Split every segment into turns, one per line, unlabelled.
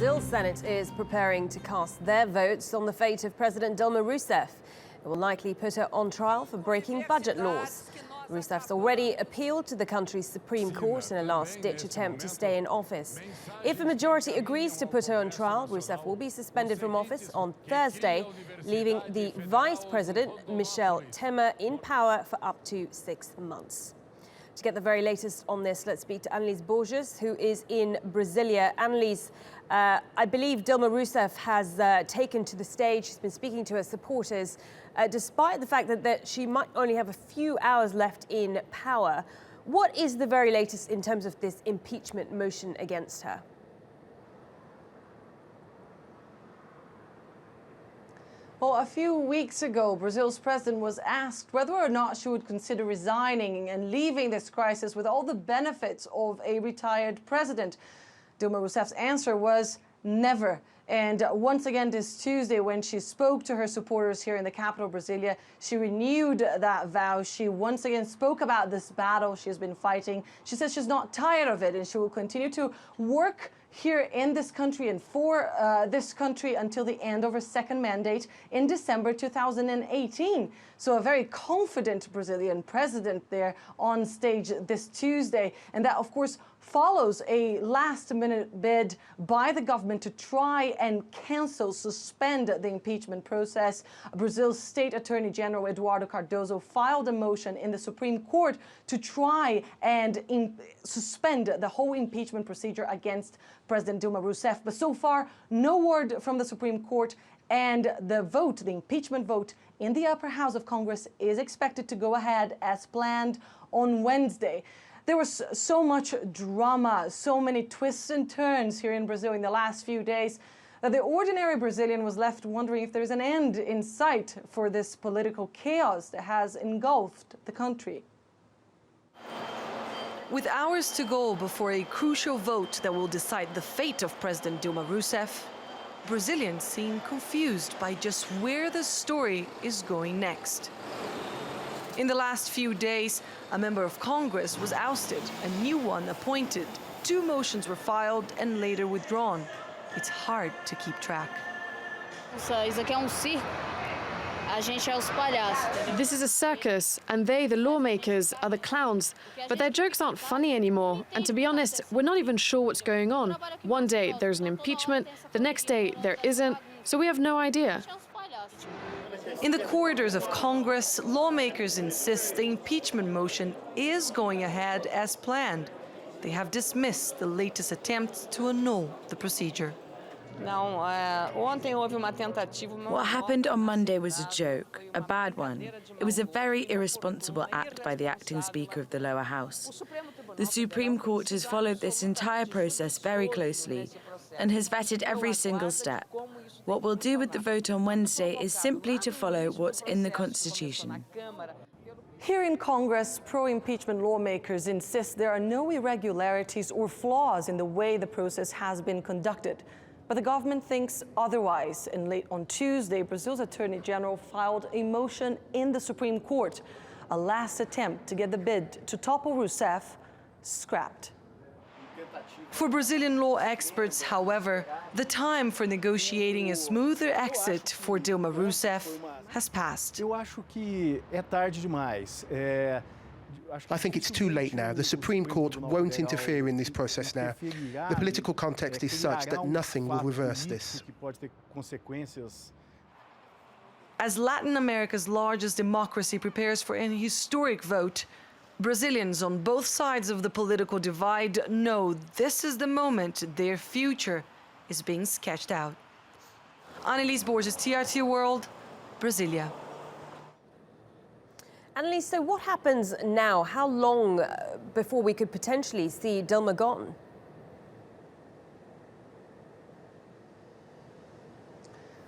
Brazil's Senate is preparing to cast their votes on the fate of President Dilma Rousseff. It will likely put her on trial for breaking budget laws. Rousseff's already appealed to the country's Supreme Court in a last-ditch attempt to stay in office. If a majority agrees to put her on trial, Rousseff will be suspended from office on Thursday, leaving the Vice President, Michel Temer, in power for up to 6 months. To get the very latest on this, let's speak to Anelise Borges, who is in Brasilia. Anelise, I believe Dilma Rousseff has taken to the stage. She's been speaking to her supporters, despite the fact that she might only have a few hours left in power. What is the very latest in terms of this impeachment motion against her?
Well, a few weeks ago, Brazil's president was asked whether or not she would consider resigning and leaving this crisis with all the benefits of a retired president. Dilma Rousseff's answer was never. And once again this Tuesday, when she spoke to her supporters here in the capital, Brasilia, she renewed that vow. She once again spoke about this battle she has been fighting. She says she's not tired of it and she will continue to work here in this country and for this country until the end of her second mandate in December 2018. So a very confident Brazilian president there on stage this Tuesday. And that, of course, follows a last-minute bid by the government to try and suspend the impeachment process. Brazil's State Attorney General Eduardo Cardoso filed a motion in the Supreme Court to try and suspend the whole impeachment procedure against President Dilma Rousseff. But so far, no word from the Supreme Court, and the vote, the impeachment vote in the upper house of Congress, is expected to go ahead as planned on Wednesday. There was so much drama, so many twists and turns here in Brazil in the last few days that the ordinary Brazilian was left wondering if there's an end in sight for this political chaos that has engulfed the country.
With hours to go before a crucial vote that will decide the fate of President Dilma Rousseff, Brazilians seem confused by just where the story is going next. In the last few days, a member of Congress was ousted, a new one appointed. 2 motions were filed and later withdrawn. It's hard to keep track.
This is a circus, and they, the lawmakers, are the clowns. But their jokes aren't funny anymore. And to be honest, we're not even sure what's going on. One day there's an impeachment, the next day there isn't, so we have no idea.
In the corridors of Congress, lawmakers insist the impeachment motion is going ahead as planned. They have dismissed the latest attempts to annul the procedure.
What happened on Monday was a joke, a bad one. It was a very irresponsible act by the acting Speaker of the lower house. The Supreme Court has followed this entire process very closely and has vetted every single step. What we'll do with the vote on Wednesday is simply to follow what's in the Constitution.
Here in Congress, pro-impeachment lawmakers insist there are no irregularities or flaws in the way the process has been conducted. But the government thinks otherwise. And late on Tuesday, Brazil's Attorney General filed a motion in the Supreme Court, a last attempt to get the bid to topple Rousseff scrapped.
For Brazilian law experts, however, the time for negotiating a smoother exit for Dilma Rousseff has passed.
I think it's too late now. The Supreme Court won't interfere in this process now. The political context is such that nothing will reverse this.
As Latin America's largest democracy prepares for an historic vote, Brazilians on both sides of the political divide know this is the moment their future is being sketched out. Anelise Borges, TRT World, Brasilia.
Anelise, so what happens now? How long before we could potentially see Dilma gone?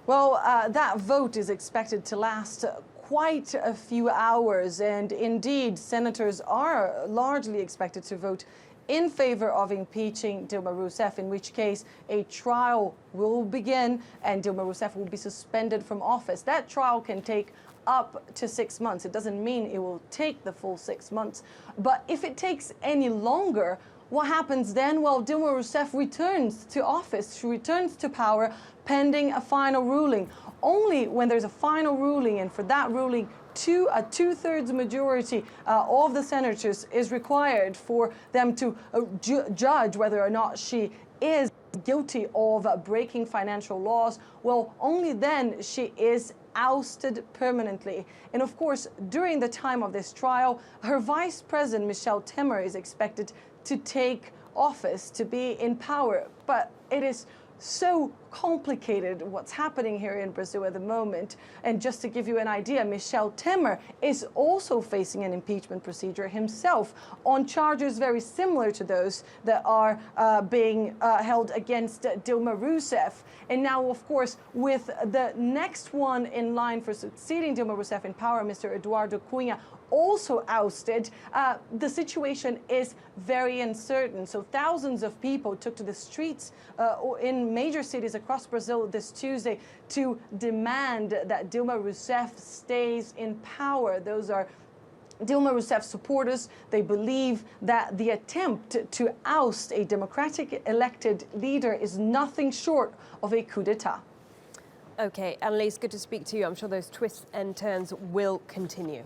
Well, that vote is expected to last quite a few hours, and indeed, senators are largely expected to vote in favor of impeaching Dilma Rousseff, in which case a trial will begin and Dilma Rousseff will be suspended from office. That trial can take up to 6 months. It doesn't mean it will take the full 6 months, but if it takes any longer, What happens then? Well, Dilma Rousseff returns to office. She returns to power pending a final ruling. Only when there's a final ruling, and for that ruling, a two-thirds majority of the senators is required for them to judge whether or not she is guilty of breaking financial laws. Well, only then she is ousted permanently. And of course, during the time of this trial, her vice president, Michel Temer, is expected to take office, to be in power. But it is so complicated what's happening here in Brazil at the moment. And just to give you an idea, Michel Temer is also facing an impeachment procedure himself on charges very similar to those that are being held against Dilma Rousseff. And now, of course, with the next one in line for succeeding Dilma Rousseff in power, Mr. Eduardo Cunha, also ousted, the situation is very uncertain. So thousands of people took to the streets in major cities across Brazil this Tuesday to demand that Dilma Rousseff stays in power. Those are Dilma Rousseff supporters. They believe that the attempt to oust a democratic elected leader is nothing short of a coup d'etat.
Okay, Anelise, good to speak to you. I'm sure those twists and turns will continue.